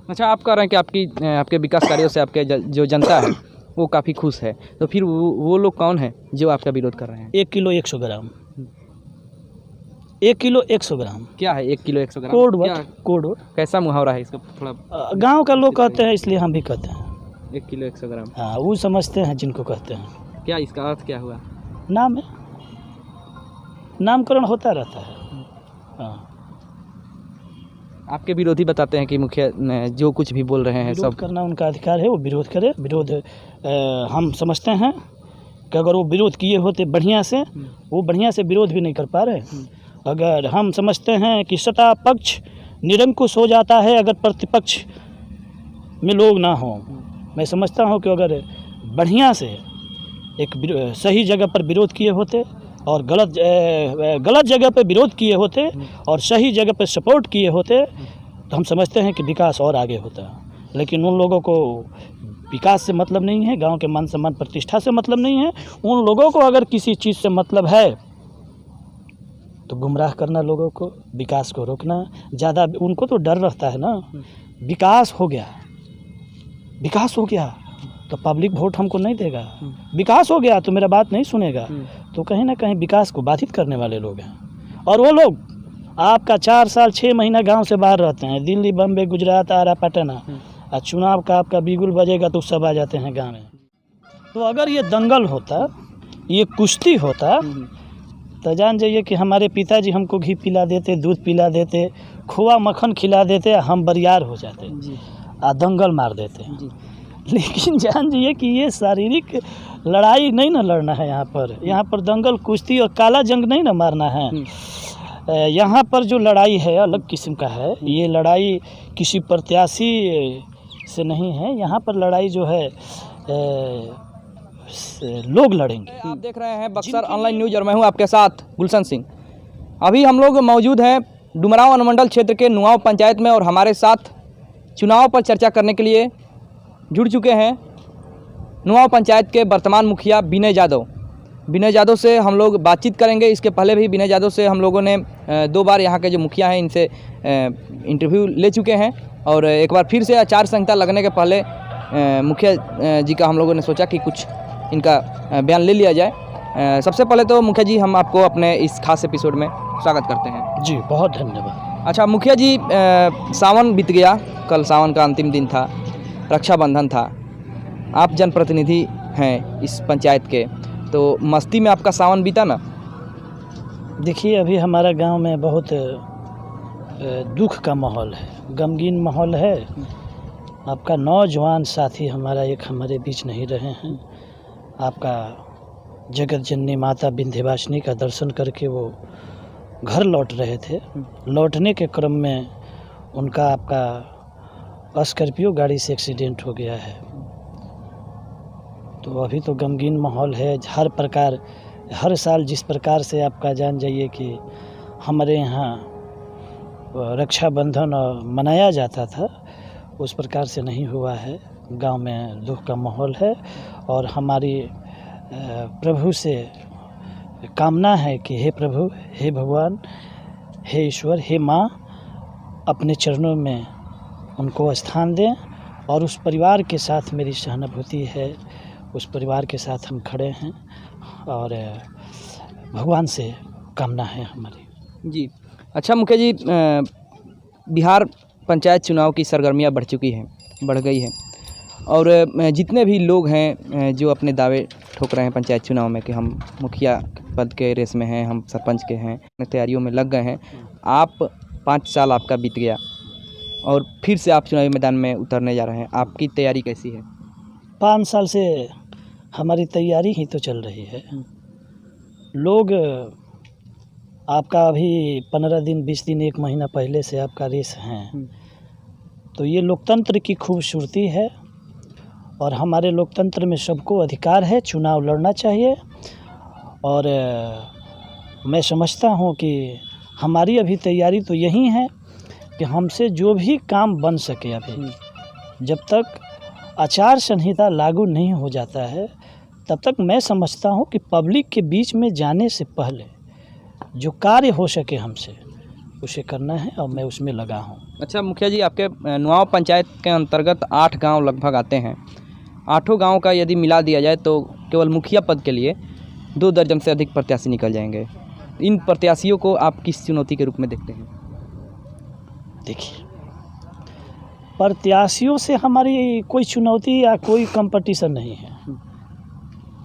अच्छा, आप कह रहे हैं कि आपके विकास कार्यों से आपके जो जनता है वो काफ़ी खुश है, तो फिर वो लोग कौन है जो आपका विरोध कर रहे हैं? 1 किलो 100 ग्राम, 1 किलो 100 ग्राम क्या है 1 किलो 100 ग्राम? कोड कैसा मुहावरा है इसका? थोड़ा गांव का लोग कहते हैं, इसलिए हम भी कहते हैं 1 किलो 100 ग्राम। हाँ, वो समझते हैं जिनको कहते हैं। क्या इसका अर्थ क्या हुआ? नाम है, नामकरण होता रहता है। हाँ, आपके विरोधी बताते हैं कि मुखिया जो कुछ भी बोल रहे हैं विरोध सब करना उनका अधिकार है, वो विरोध करे। विरोध हम समझते हैं कि अगर वो विरोध किए होते बढ़िया से, वो बढ़िया से विरोध भी नहीं कर पा रहे। अगर हम समझते हैं कि सत्ता पक्ष निरंकुश हो जाता है अगर प्रतिपक्ष में लोग ना हो। मैं समझता हूँ कि अगर बढ़िया से एक सही जगह पर विरोध किए होते और गलत जगह पर विरोध किए होते और सही जगह पर सपोर्ट किए होते, तो हम समझते हैं कि विकास और आगे होता। लेकिन उन लोगों को विकास से मतलब नहीं है, गांव के मान सम्मान प्रतिष्ठा से मतलब नहीं है। उन लोगों को अगर किसी चीज़ से मतलब है तो गुमराह करना लोगों को, विकास को रोकना। ज़्यादा उनको तो डर रहता है ना, विकास हो गया तो पब्लिक वोट हमको नहीं देगा, विकास हो गया तो मेरा बात नहीं सुनेगा। तो कहीं ना कहीं विकास को बाधित करने वाले लोग हैं। और वो लोग आपका 4 साल 6 महीना गांव से बाहर रहते हैं, दिल्ली, बम्बे, गुजरात, आरा, पटना, और चुनाव का आपका बिगुल बजेगा तो सब आ जाते हैं गाँव में। तो अगर ये दंगल होता, ये कुश्ती होता, तो जान जाइए कि हमारे पिताजी हमको घी पिला देते, दूध पिला देते, खोआ मक्खन खिला देते, हम बरियार हो जाते आ दंगल मार देते। लेकिन जान जाइए कि ये शारीरिक लड़ाई नहीं ना लड़ना है। यहाँ पर दंगल कुश्ती और काला जंग नहीं ना मारना है। यहाँ पर जो लड़ाई है अलग किस्म का है। ये लड़ाई किसी प्रत्याशी से नहीं है, यहाँ पर लड़ाई जो है लोग लड़ेंगे। आप देख रहे हैं बक्सर ऑनलाइन न्यूज़ और मैं हूं आपके साथ गुलशन सिंह। अभी हम लोग मौजूद हैं डुमरांव अनुमंडल क्षेत्र के नुआव पंचायत में और हमारे साथ चुनाव पर चर्चा करने के लिए जुड़ चुके हैं नुआव पंचायत के वर्तमान मुखिया विनय यादव से हम लोग बातचीत करेंगे। इसके पहले भी विनय यादव से हम लोगों ने 2 बार यहाँ के जो मुखिया हैं इनसे इंटरव्यू ले चुके हैं और एक बार फिर से आचार संहिता लगने के पहले मुखिया जी का हम लोगों ने सोचा कि कुछ इनका बयान ले लिया जाए। सबसे पहले तो मुखिया जी हम आपको अपने इस खास एपिसोड में स्वागत करते हैं। जी, बहुत धन्यवाद। अच्छा मुखिया जी, सावन बीत गया, कल सावन का अंतिम दिन था, रक्षाबंधन था। आप जनप्रतिनिधि हैं इस पंचायत के, तो मस्ती में आपका सावन बीता ना? देखिए, अभी हमारा गांव में बहुत दुख का माहौल है, गमगीन माहौल है। आपका नौजवान साथी हमारे बीच नहीं रहे हैं। आपका जगत जननी माता विंध्यवासिनी का दर्शन करके वो घर लौट रहे थे। लौटने के क्रम में उनका आपका स्कॉर्पियो गाड़ी से एक्सीडेंट हो गया है। तो अभी तो गमगीन माहौल है। हर साल जिस प्रकार से आपका जान जाइए कि हमारे यहाँ रक्षाबंधन मनाया जाता था, उस प्रकार से नहीं हुआ है। गांव में दुख का माहौल है और हमारी प्रभु से कामना है कि हे प्रभु, हे भगवान, हे ईश्वर, हे माँ, अपने चरणों में उनको स्थान दें। और उस परिवार के साथ मेरी सहानुभूति है, उस परिवार के साथ हम खड़े हैं और भगवान से कामना है हमारी। जी अच्छा मुखिया जी, बिहार पंचायत चुनाव की सरगर्मियाँ बढ़ गई है और जितने भी लोग हैं जो अपने दावे ठोक रहे हैं पंचायत चुनाव में कि हम मुखिया पद के रेस में हैं, हम सरपंच के हैं, तैयारियों में लग गए हैं। आप 5 साल आपका बीत गया और फिर से आप चुनावी मैदान में उतरने जा रहे हैं, आपकी तैयारी कैसी है? 5 साल से हमारी तैयारी ही तो चल रही है। लोग आपका अभी 15 दिन, 20 दिन, 1 महीना पहले से आपका रेस हैं। तो ये लोकतंत्र की खूबसूरती है और हमारे लोकतंत्र में सबको अधिकार है, चुनाव लड़ना चाहिए। और मैं समझता हूँ कि हमारी अभी तैयारी तो यही है कि हमसे जो भी काम बन सके, अभी जब तक आचार संहिता लागू नहीं हो जाता है तब तक मैं समझता हूँ कि पब्लिक के बीच में जाने से पहले जो कार्य हो सके हमसे, उसे करना है और मैं उसमें लगा हूँ। अच्छा मुखिया जी, आपके नुआव पंचायत के अंतर्गत 8 गांव लगभग आते हैं। 8 गांव का यदि मिला दिया जाए तो केवल मुखिया पद के लिए 2 दर्जन से अधिक प्रत्याशी निकल जाएंगे। इन प्रत्याशियों को आप किस चुनौती के रूप में देखते हैं? देखिए, प्रत्याशियों से हमारी कोई चुनौती या कोई कंपटीशन नहीं है।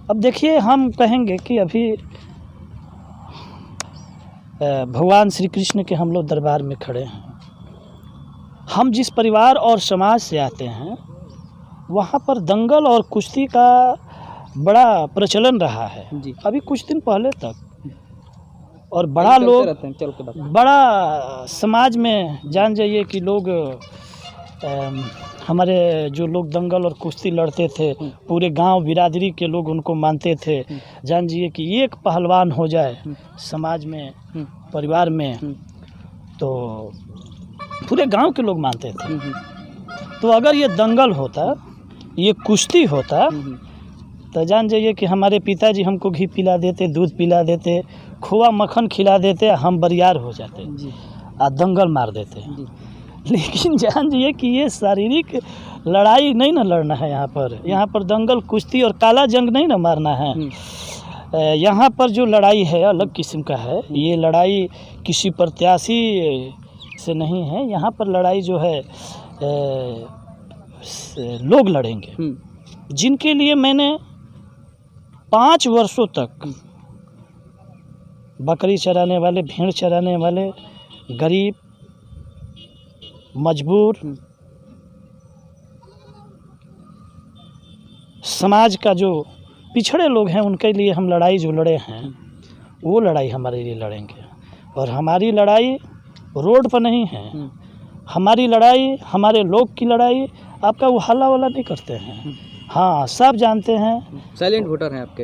अब देखिए, हम कहेंगे कि अभी भगवान श्री कृष्ण के हम लोग दरबार में खड़े हैं। हम जिस परिवार और समाज से आते हैं वहाँ पर दंगल और कुश्ती का बड़ा प्रचलन रहा है जी। अभी कुछ दिन पहले तक, और बड़ा लोग बड़ा समाज में जान जाइए कि लोग हमारे जो लोग दंगल और कुश्ती लड़ते थे, पूरे गांव बिरादरी के लोग उनको मानते थे। जान जाइए कि एक पहलवान हो जाए समाज में, परिवार में, तो पूरे गांव के लोग मानते थे। तो अगर ये दंगल होता, ये कुश्ती होता, तो जान जाइए कि हमारे पिताजी हमको घी पिला देते, दूध पिला देते, खोआ मक्खन खिला देते, हम बरियार हो जाते और दंगल मार देते। लेकिन जान जाइए कि ये शारीरिक लड़ाई नहीं ना लड़ना है। यहाँ पर दंगल कुश्ती और काला जंग नहीं ना मारना है। यहाँ पर जो लड़ाई है अलग किस्म का है। ये लड़ाई किसी प्रत्याशी से नहीं है। यहाँ पर लड़ाई जो है लोग लड़ेंगे, जिनके लिए मैंने 5 वर्षों तक बकरी चराने वाले, भेड़ चराने वाले, गरीब, मजबूर, समाज का जो पिछड़े लोग हैं, उनके लिए हम लड़ाई जो लड़े हैं, वो लड़ाई हमारे लिए लड़ेंगे। और हमारी लड़ाई रोड पर नहीं है। हमारी लड़ाई, हमारे लोग की लड़ाई आपका वो हल्ला वाला नहीं करते हैं। हाँ, सब जानते हैं। साइलेंट वोटर हैं आपके?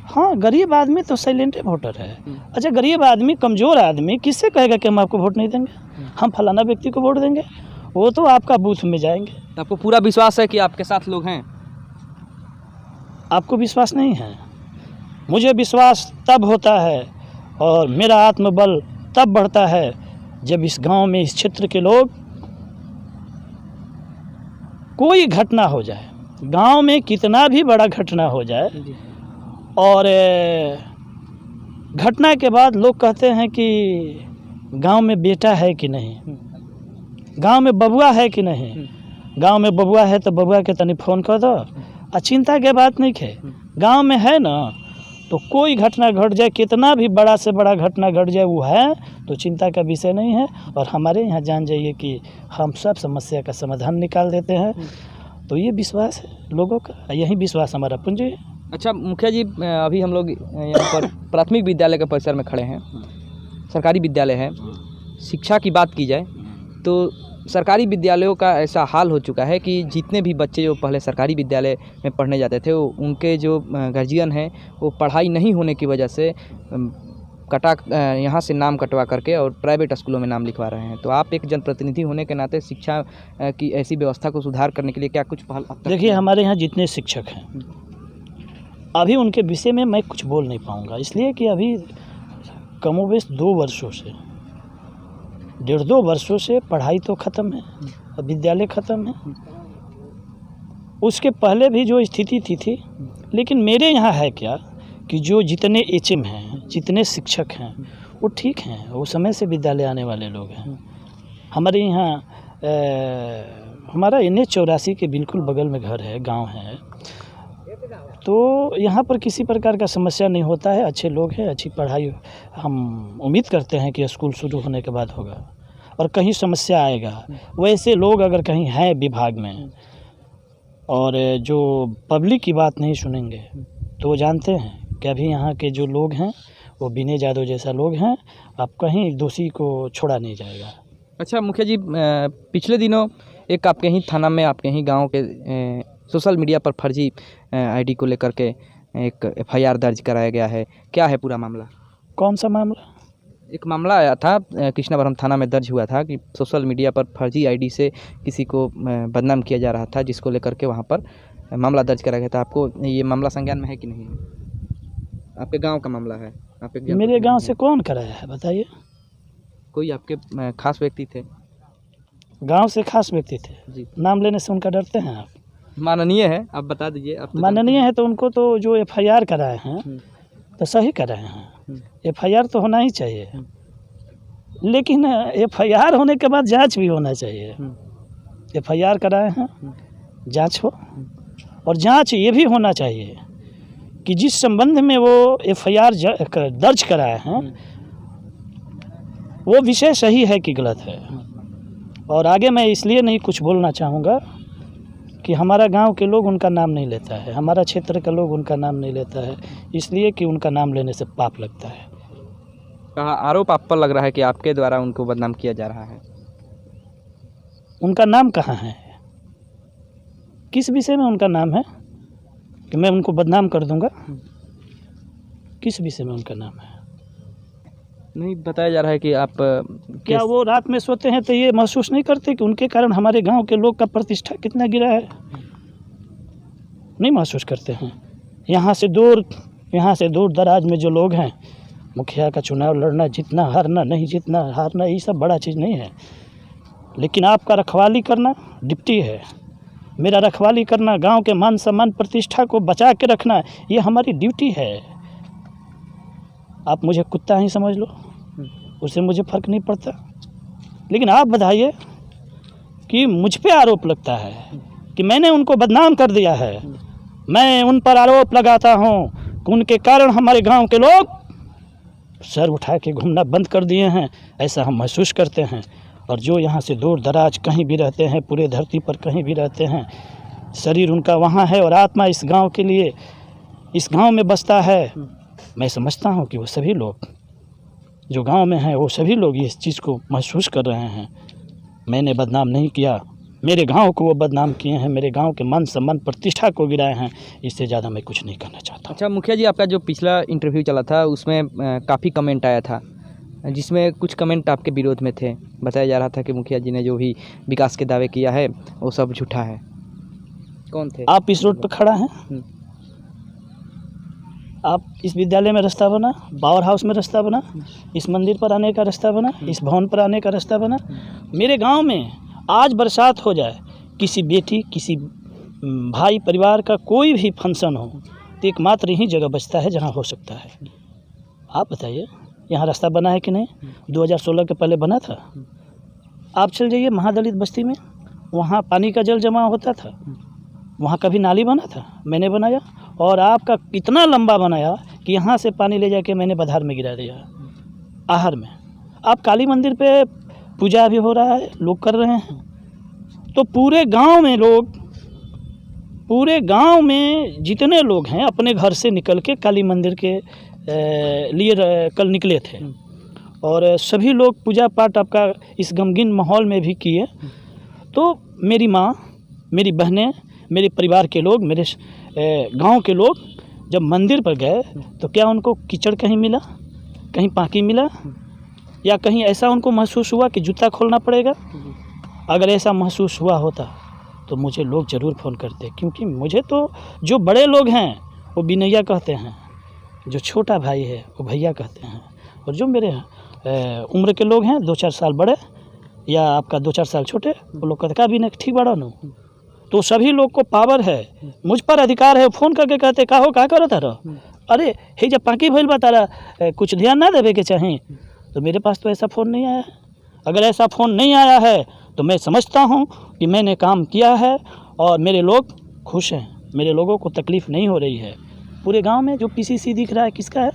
हाँ, गरीब आदमी तो साइलेंट वोटर है। अच्छा, गरीब आदमी, कमज़ोर आदमी किससे कहेगा कि हम आपको वोट नहीं देंगे, हम फलाना व्यक्ति को वोट देंगे? वो तो आपका बूथ में जाएंगे। तो आपको पूरा विश्वास है कि आपके साथ लोग हैं? आपको विश्वास नहीं है? मुझे विश्वास तब होता है और मेरा आत्मबल तब बढ़ता है जब इस गांव में, इस क्षेत्र के लोग, कोई घटना हो जाए, गांव में कितना भी बड़ा घटना हो जाए, और घटना के बाद लोग कहते हैं कि गांव में बेटा है कि नहीं, गांव में बबुआ है कि नहीं। गांव में बबुआ है तो बबुआ के तनी फ़ोन कर दो, चिंता के बात नहीं है। गांव में है ना, तो कोई घटना घट जाए, कितना भी बड़ा से बड़ा घटना घट जाए, वो है तो चिंता का विषय नहीं है। और हमारे यहाँ जान जाइए कि हम सब समस्या का समाधान निकाल देते हैं। तो ये विश्वास है लोगों का, यही विश्वास हमारा पूंजी है। अच्छा मुखिया जी, अभी हम लोग यहाँ पर प्राथमिक विद्यालय के परिसर में खड़े हैं। सरकारी विद्यालय है। शिक्षा की बात की जाए तो सरकारी विद्यालयों का ऐसा हाल हो चुका है कि जितने भी बच्चे जो पहले सरकारी विद्यालय में पढ़ने जाते थे, उनके जो गार्जियन हैं, वो पढ़ाई नहीं होने की वजह से यहाँ से नाम कटवा करके और प्राइवेट स्कूलों में नाम लिखवा रहे हैं। तो आप एक जनप्रतिनिधि होने के नाते शिक्षा की ऐसी व्यवस्था को सुधार करने के लिए क्या कुछ पहल? देखिए, हमारे यहाँ जितने शिक्षक हैं, अभी उनके विषय में मैं कुछ बोल नहीं पाऊँगा, इसलिए कि अभी कमोबेश 2 वर्षों से, 1.5-2 वर्षों से पढ़ाई तो ख़त्म है, विद्यालय ख़त्म है। उसके पहले भी जो स्थिति थी। लेकिन मेरे यहाँ है क्या कि जो जितने HM हैं, जितने शिक्षक हैं, वो ठीक हैं, वो समय से विद्यालय आने वाले लोग हैं। हमारे यहाँ हमारा NH-84 के बिल्कुल बगल में घर है, गांव है, तो यहाँ पर किसी प्रकार का समस्या नहीं होता है। अच्छे लोग हैं, अच्छी पढ़ाई हम उम्मीद करते हैं कि स्कूल शुरू होने के बाद होगा। और कहीं समस्या आएगा, वैसे लोग अगर कहीं हैं विभाग में और जो पब्लिक की बात नहीं सुनेंगे, तो वो जानते हैं कि अभी यहाँ के जो लोग हैं वो विनय जादव जैसा लोग हैं, आप कहीं दोषी को छोड़ा नहीं जाएगा। अच्छा मुखिया जी, पिछले दिनों एक आपके ही थाना में, आपके ही गांव के सोशल मीडिया पर फर्जी ID को लेकर के एक FIR दर्ज कराया गया है। क्या है पूरा मामला? कौन सा मामला? एक मामला आया था, कृष्णावरम थाना में दर्ज हुआ था कि सोशल मीडिया पर फर्जी ID से किसी को बदनाम किया जा रहा था, जिसको लेकर के वहाँ पर मामला दर्ज कराया गया था। आपको ये मामला संज्ञान में है कि नहीं? आपके गांव का मामला है? मेरे गांव से कौन कराया है बताइए? कोई आपके खास व्यक्ति थे? गांव से खास व्यक्ति थे, जी। नाम लेने से उनका डरते हैं आप? माननीय है, आप बता दीजिए। आप तो माननीय है तो उनको तो जो एफआईआर कराए हैं हम्म, तो सही कराए हैं। हम्म, एफआईआर तो होना ही चाहिए, लेकिन एफआईआर होने के बाद जांच भी होना चाहिए। हम्म, एफआईआर कराए हैं, जांच हो, और जांच ये भी होना चाहिए कि जिस संबंध में वो एफआईआर दर्ज कराए हैं वो विषय सही है कि गलत है। और आगे मैं इसलिए नहीं कुछ बोलना चाहूँगा कि हमारा गांव के लोग उनका नाम नहीं लेता है, हमारा क्षेत्र का लोग उनका नाम नहीं लेता है, इसलिए कि उनका नाम लेने से पाप लगता है। कहा आरोप आप पर लग रहा है कि आपके द्वारा उनको बदनाम किया जा रहा है। उनका नाम कहाँ है? किस विषय में उनका नाम है कि मैं उनको बदनाम कर दूंगा? किस विषय में उनका नाम है? नहीं बताया जा रहा है कि आप क्या वो रात में सोते हैं तो ये महसूस नहीं करते कि उनके कारण हमारे गांव के लोग का प्रतिष्ठा कितना गिरा है? नहीं महसूस करते हैं। यहाँ से दूर दराज में जो लोग हैं, मुखिया का चुनाव लड़ना, जीतना हारना, नहीं जीतना हारना, ये सब बड़ा चीज़ नहीं है, लेकिन आपका रखवाली करना ड्यूटी है। मेरा रखवाली करना, गांव के मान सम्मान प्रतिष्ठा को बचा के रखना, ये हमारी ड्यूटी है। आप मुझे कुत्ता ही समझ लो, उससे मुझे फ़र्क नहीं पड़ता, लेकिन आप बताइए कि मुझ पे आरोप लगता है कि मैंने उनको बदनाम कर दिया है। मैं उन पर आरोप लगाता हूँ कि उनके कारण हमारे गांव के लोग सर उठा के घूमना बंद कर दिए हैं, ऐसा हम महसूस करते हैं। और जो यहाँ से दूर दराज कहीं भी रहते हैं, पूरे धरती पर कहीं भी रहते हैं, शरीर उनका वहाँ है और आत्मा इस गांव के लिए, इस गांव में बसता है। मैं समझता हूँ कि वो सभी लोग जो गांव में हैं, वो सभी लोग इस चीज़ को महसूस कर रहे हैं। मैंने बदनाम नहीं किया, मेरे गांव को वो बदनाम किए हैं, मेरे गांव के मान सम्मान प्रतिष्ठा को गिराए हैं। इससे ज़्यादा मैं कुछ नहीं करना चाहता। अच्छा मुखिया जी, आपका जो पिछला इंटरव्यू चला था उसमें काफ़ी कमेंट आया था, जिसमें कुछ कमेंट आपके विरोध में थे। बताया जा रहा था कि मुखिया जी ने जो भी विकास के दावे किया है वो सब झूठा है। कौन थे? आप इस रोड पर खड़ा हैं, आप इस विद्यालय में रास्ता बना, पावर हाउस में रास्ता बना, इस मंदिर पर आने का रास्ता बना, इस भवन पर आने का रास्ता बना। मेरे गांव में आज बरसात हो जाए, किसी बेटी, किसी भाई परिवार का कोई भी फंक्शन हो, तो एकमात्र यही जगह बचता है जहां हो सकता है। आप बताइए यहाँ रास्ता बना है कि नहीं? 2016 के पहले बना था। आप चल जाइए महादलित बस्ती में, वहाँ पानी का जल जमा होता था, वहाँ कभी नाली बना था? मैंने बनाया, और आपका इतना लंबा बनाया कि यहाँ से पानी ले जाके मैंने बधार में गिरा दिया, आहर में। आप काली मंदिर पे पूजा भी हो रहा है, लोग कर रहे हैं, तो पूरे गांव में जितने लोग हैं अपने घर से निकल के काली मंदिर के लिए कल निकले थे, और सभी लोग पूजा पाठ आपका इस गमगीन माहौल में भी किए। तो मेरी माँ, मेरी बहनें, मेरे परिवार के लोग, मेरे गांव के लोग जब मंदिर पर गए तो क्या उनको कीचड़ कहीं मिला, कहीं पाकी मिला, या कहीं ऐसा उनको महसूस हुआ कि जूता खोलना पड़ेगा? अगर ऐसा महसूस हुआ होता तो मुझे लोग ज़रूर फ़ोन करते, क्योंकि मुझे तो जो बड़े लोग हैं वो बिनैया कहते हैं, जो छोटा भाई है वो भैया कहते हैं, और जो मेरे उम्र के लोग हैं 2-4 साल बड़े या आपका 2-4 साल छोटे, वो लोग कहते का भी नहीं ठीक बड़ा नो। तो सभी लोग को पावर है, मुझ पर अधिकार है। फ़ोन करके कहते का हो, का करो तारा, अरे हे जब पाकी भइल बा तारा कुछ ध्यान ना देवे के चाहें। तो मेरे पास तो ऐसा फ़ोन नहीं आया है। अगर ऐसा फ़ोन नहीं आया है तो मैं समझता हूँ कि मैंने काम किया है और मेरे लोग खुश हैं, मेरे लोगों को तकलीफ़ नहीं हो रही है। पूरे गांव में जो पीसीसी दिख रहा है किसका है?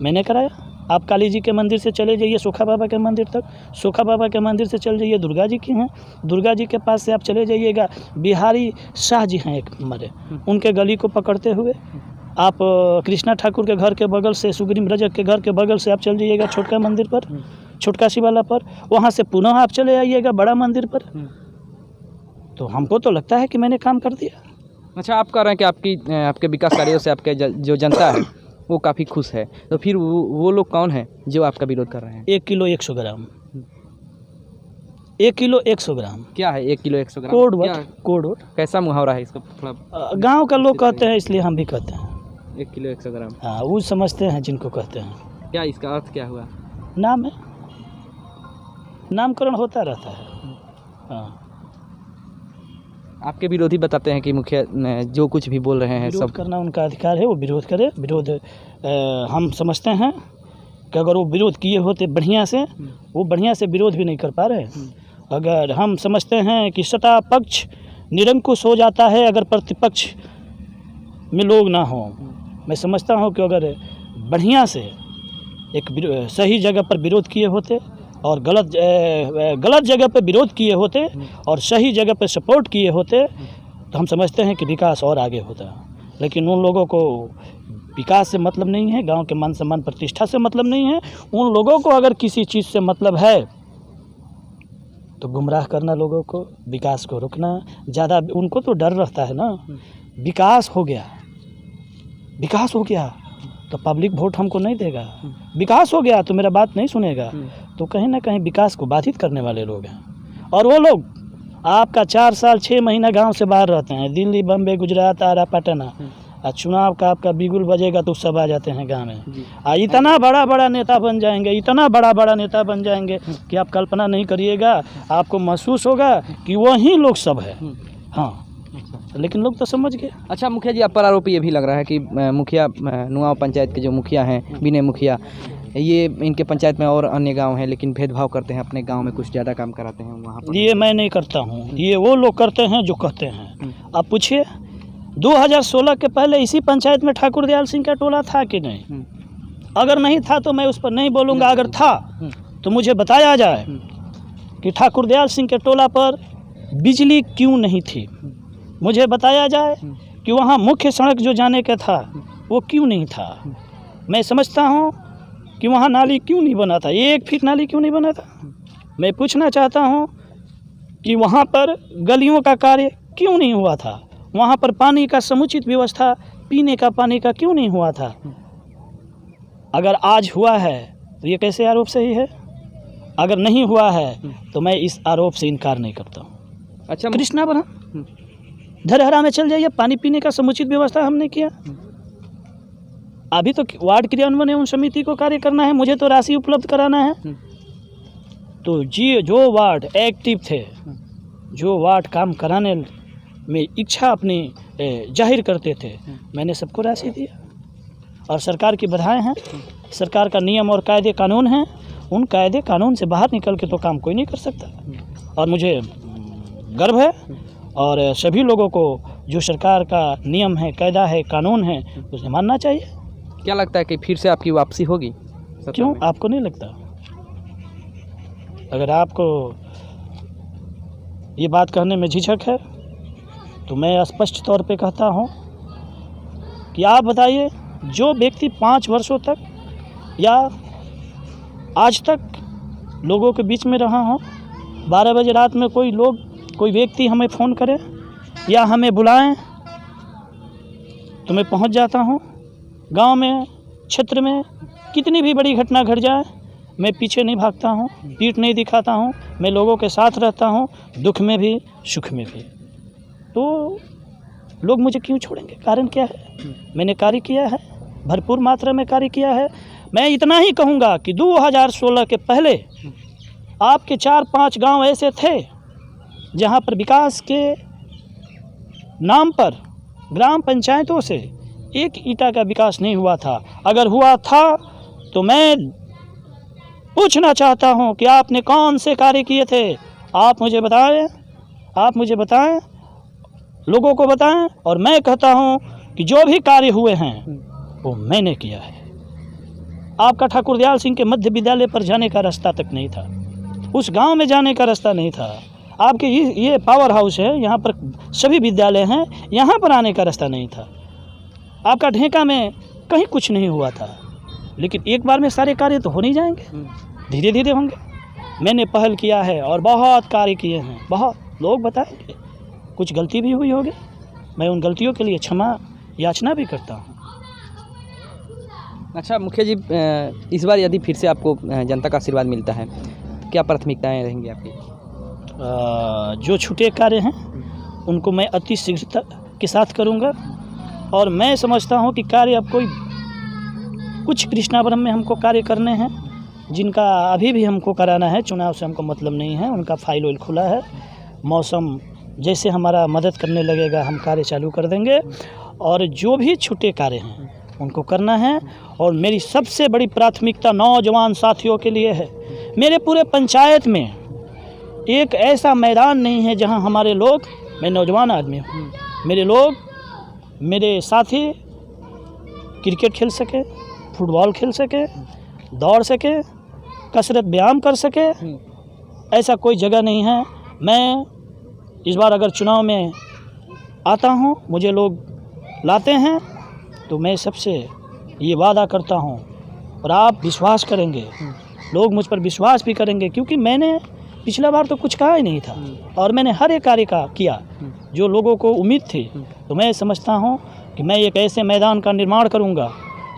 मैंने कराया। आप काली जी के मंदिर से चले जाइए सोखा बाबा के मंदिर तक, सोखा बाबा के मंदिर से चले जाइए दुर्गा जी की हैं, दुर्गा जी के पास से आप चले जाइएगा, बिहारी शाह जी हैं एक मरे, उनके गली को पकड़ते हुए आप कृष्णा ठाकुर के घर के बगल से, सुग्रीव रजक के घर के बगल से आप चल जाइएगा छोटका मंदिर पर, छोटका शिवाला पर, वहाँ से पुनः आप चले आइएगा बड़ा मंदिर पर। तो हमको तो लगता है कि मैंने काम कर दिया। अच्छा, आप कह रहे हैं कि आपके विकास कार्यों से आपके जो जनता है वो काफ़ी खुश है, तो फिर वो लोग कौन हैं जो आपका विरोध कर रहे हैं? 1 किलो 100 ग्राम, 1 किलो 100 ग्राम। क्या है 1 किलो 100 ग्राम? कोड वर्ड कैसा मुहावरा है इसका? थोड़ा गांव का लोग कहते हैं इसलिए हम भी कहते हैं 1 किलो 100 ग्राम। हाँ, वो समझते हैं जिनको कहते हैं। क्या इसका अर्थ क्या हुआ? नाम है, नामकरण होता रहता है। हाँ, आपके विरोधी बताते हैं कि मुखिया जो कुछ भी बोल रहे हैं विरोध सब करना उनका अधिकार है, वो विरोध करे। विरोध हम समझते हैं कि अगर वो विरोध किए होते बढ़िया से, वो बढ़िया से विरोध भी नहीं कर पा रहे। अगर हम समझते हैं कि सत्ता पक्ष निरंकुश हो जाता है अगर प्रतिपक्ष में लोग ना हो। मैं समझता हूँ कि अगर बढ़िया से एक सही जगह पर विरोध किए होते और गलत जगह पर विरोध किए होते और सही जगह पर सपोर्ट किए होते तो हम समझते हैं कि विकास और आगे होता। लेकिन उन लोगों को विकास से मतलब नहीं है, गांव के मान सम्मान प्रतिष्ठा से मतलब नहीं है। उन लोगों को अगर किसी चीज़ से मतलब है तो गुमराह करना लोगों को, विकास को रोकना ज़्यादा। उनको तो डर रहता है ना, विकास हो गया तो पब्लिक वोट हमको नहीं देगा। विकास हो गया तो मेरा बात नहीं सुनेगा। तो कहीं ना कहीं विकास को बाधित करने वाले लोग हैं। और वो लोग आपका 4 साल 6 महीना गांव से बाहर रहते हैं, दिल्ली, बम्बे, गुजरात, आरा, पटना। और चुनाव का आपका बिगुल बजेगा तो सब आ जाते हैं गांव में। इतना बड़ा बड़ा नेता बन जाएंगे, इतना बड़ा बड़ा नेता बन जाएंगे कि आप कल्पना नहीं करिएगा। आपको महसूस होगा कि वही लोग सब है। हाँ, लेकिन लोग तो समझ गए। अच्छा मुखिया जी, आप पर आरोप ये भी लग रहा है कि मुखिया नुआव पंचायत के जो मुखिया हैं, विनय मुखिया, ये इनके पंचायत में और अन्य गांव हैं लेकिन भेदभाव करते हैं, अपने गांव में कुछ ज़्यादा काम कराते हैं वहाँ पर। ये मैं नहीं करता हूँ, ये वो लोग करते हैं जो कहते हैं। आप पूछिए 2016 के पहले इसी पंचायत में ठाकुर दयाल सिंह का टोला था कि नहीं? अगर नहीं था तो मैं उस पर नहीं बोलूँगा। अगर था तो मुझे बताया जाए कि ठाकुर दयाल सिंह के टोला पर बिजली क्यों नहीं थी। मुझे बताया जाए कि वहाँ मुख्य सड़क जो जाने का था वो क्यों नहीं था। मैं समझता हूँ कि वहाँ नाली क्यों नहीं बना था, 1 फीट नाली क्यों नहीं बना था। मैं पूछना चाहता हूँ कि वहाँ पर गलियों का कार्य क्यों नहीं हुआ था, वहाँ पर पानी का समुचित व्यवस्था पीने का पानी का क्यों नहीं हुआ था। अगर आज हुआ है तो ये कैसे आरोप सही है? अगर नहीं हुआ है तो मैं इस आरोप से इनकार नहीं करता हूँ। अच्छा, कृष्णापुरम धरहरा में चल जाइए, पानी पीने का समुचित व्यवस्था हमने किया। अभी तो वार्ड क्रियान्वयन एवं समिति को कार्य करना है, मुझे तो राशि उपलब्ध कराना है। तो जी जो वार्ड एक्टिव थे, जो वार्ड काम कराने में इच्छा अपनी जाहिर करते थे, मैंने सबको राशि दिया। और सरकार की बधाई हैं, सरकार का नियम और कायदे कानून हैं, उन कायदे कानून से बाहर निकल के तो काम कोई नहीं कर सकता। और मुझे गर्व है और सभी लोगों को जो सरकार का नियम है, कायदा है, कानून है, उसे मानना चाहिए। क्या लगता है कि फिर से आपकी वापसी होगी? क्यों, आपको नहीं लगता? अगर आपको ये बात कहने में झिझक है तो मैं स्पष्ट तौर पे कहता हूँ कि आप बताइए, जो व्यक्ति 5 वर्षों तक या आज तक लोगों के बीच में रहा हो, 12 बजे रात में कोई व्यक्ति हमें फ़ोन करे या हमें बुलाएं तो मैं पहुंच जाता हूं। गांव में, क्षेत्र में कितनी भी बड़ी घटना घट जाए, मैं पीछे नहीं भागता हूं, पीठ नहीं दिखाता हूं। मैं लोगों के साथ रहता हूं, दुख में भी सुख में भी। तो लोग मुझे क्यों छोड़ेंगे? कारण क्या है? मैंने कार्य किया है, भरपूर मात्रा में कार्य किया है। मैं इतना ही कहूँगा कि 2016 के पहले आपके 4-5 गांव ऐसे थे जहां पर विकास के नाम पर ग्राम पंचायतों से एक ईंटा का विकास नहीं हुआ था। अगर हुआ था तो मैं पूछना चाहता हूं कि आपने कौन से कार्य किए थे? आप मुझे बताएं, लोगों को बताएं। और मैं कहता हूं कि जो भी कार्य हुए हैं वो मैंने किया है। आपका ठाकुर दयाल सिंह के मध्य विद्यालय पर जाने का रास्ता तक नहीं था, उस गांव में जाने का रास्ता नहीं था। आपके ये पावर हाउस है, यहाँ पर सभी विद्यालय हैं, यहाँ पर आने का रास्ता नहीं था। आपका ढेंका में कहीं कुछ नहीं हुआ था। लेकिन एक बार में सारे कार्य तो हो नहीं जाएंगे, धीरे धीरे होंगे। मैंने पहल किया है और बहुत कार्य किए हैं, बहुत। लोग बताएंगे कुछ गलती भी हुई होगी, मैं उन गलतियों के लिए क्षमा याचना भी करता हूँ। अच्छा मुखिया जी, इस बार यदि फिर से आपको जनता का आशीर्वाद मिलता है, क्या प्राथमिकताएं रहेंगी आपकी? जो छूटे कार्य हैं उनको मैं अति शीघ्रता के साथ करूँगा। और मैं समझता हूँ कि कार्य अब कुछ कृष्णापुरम में हमको कार्य करने हैं जिनका अभी भी हमको कराना है, चुनाव से हमको मतलब नहीं है, उनका फाइल वाइल खुला है। मौसम जैसे हमारा मदद करने लगेगा हम कार्य चालू कर देंगे, और जो भी छूटे कार्य हैं उनको करना है। और मेरी सबसे बड़ी प्राथमिकता नौजवान साथियों के लिए है। मेरे पूरे पंचायत में एक ऐसा मैदान नहीं है जहां हमारे लोग, मैं नौजवान आदमी हूँ, मेरे लोग, मेरे साथी क्रिकेट खेल सके, फुटबॉल खेल सके, दौड़ सके, कसरत व्यायाम कर सके, ऐसा कोई जगह नहीं है। मैं इस बार अगर चुनाव में आता हूँ, मुझे लोग लाते हैं, तो मैं सबसे ये वादा करता हूँ, और आप विश्वास करेंगे, लोग मुझ पर विश्वास भी करेंगे, क्योंकि मैंने पिछला बार तो कुछ कहा ही नहीं था और मैंने हर एक कार्य का किया जो लोगों को उम्मीद थी। तो मैं समझता हूँ कि मैं एक ऐसे मैदान का निर्माण करूँगा,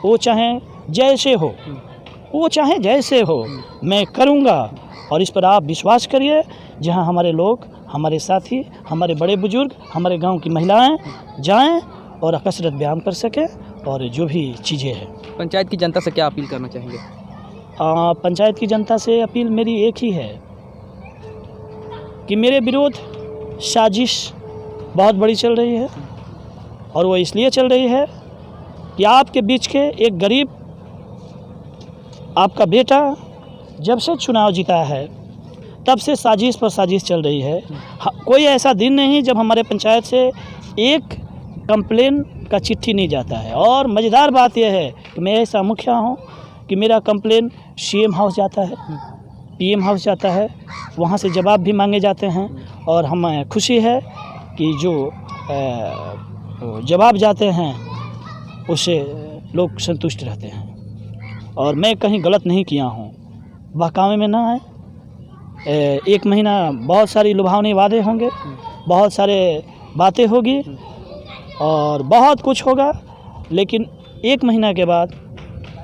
वो चाहे जैसे हो, वो चाहे जैसे हो, मैं करूँगा। और इस पर आप विश्वास करिए, जहाँ हमारे लोग, हमारे साथी, हमारे बड़े बुजुर्ग, हमारे गांव की महिलाएं जाएं और कसरत व्यायाम कर सकें, और जो भी चीज़ें हैं। पंचायत की जनता से क्या अपील करना चाहेंगे? पंचायत की जनता से अपील मेरी एक ही है कि मेरे विरोध साजिश बहुत बड़ी चल रही है, और वो इसलिए चल रही है कि आपके बीच के एक गरीब, आपका बेटा जब से चुनाव जीता है तब से साजिश पर साजिश चल रही है। कोई ऐसा दिन नहीं जब हमारे पंचायत से एक कंप्लेन का चिट्ठी नहीं जाता है। और मज़ेदार बात यह है कि मैं ऐसा मुखिया हूँ कि मेरा कंप्लेन सीएम हाउस जाता है, पीएम हाउस जाता है, वहाँ से जवाब भी मांगे जाते हैं, और हमें खुशी है कि जो जवाब जाते हैं उससे लोग संतुष्ट रहते हैं। और मैं कहीं गलत नहीं किया हूँ, बहकावे में ना आए। एक महीना बहुत सारी लुभावनी वादे होंगे, बहुत सारे बातें होगी और बहुत कुछ होगा, लेकिन एक महीना के बाद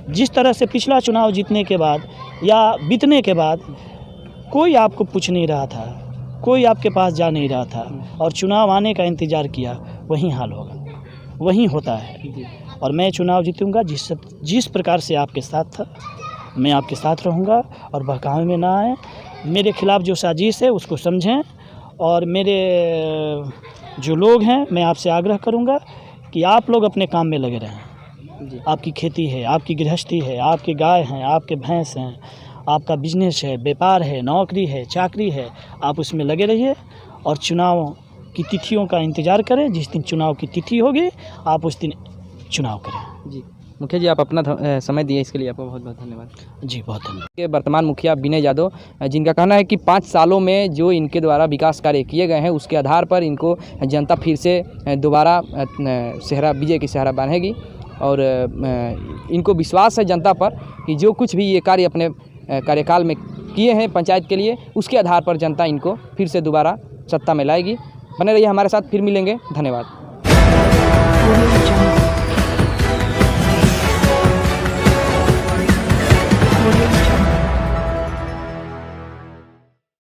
जिस तरह से पिछला चुनाव जीतने के बाद या बीतने के बाद कोई आपको पूछ नहीं रहा था, कोई आपके पास जा नहीं रहा था, और चुनाव आने का इंतज़ार किया, वही हाल होगा, वही होता है। और मैं चुनाव जीतूंगा जिस प्रकार से आपके साथ था, मैं आपके साथ रहूंगा, और बहकावे में ना आए। मेरे खिलाफ़ जो साजिश है उसको समझें, और मेरे जो लोग हैं, मैं आपसे आग्रह करूंगा कि आप लोग अपने काम में लगे रहें। आपकी खेती है, आपकी गृहस्थी है, आपके गाय हैं, आपके भैंस हैं, आपका बिजनेस है, व्यापार है, नौकरी है, चाकरी है, आप उसमें लगे रहिए, और चुनाव की तिथियों का इंतज़ार करें। जिस दिन चुनाव की तिथि होगी, आप उस दिन चुनाव करें। जी मुखिया जी, आप अपना समय दिए, इसके लिए आपका बहुत बहुत धन्यवाद। जी बहुत धन्यवाद। के वर्तमान मुखिया विनय यादव, जिनका कहना है कि 5 सालों में जो इनके द्वारा विकास कार्य किए गए हैं, उसके आधार पर इनको जनता फिर से दोबारा सेहरा, विजय की सेहरा बांधेगी, और इनको विश्वास है जनता पर कि जो कुछ भी ये कार्य अपने कार्यकाल में किए हैं पंचायत के लिए, उसके आधार पर जनता इनको फिर से दोबारा सत्ता में लाएगी। बने रहिए हमारे साथ, फिर मिलेंगे। धन्यवाद।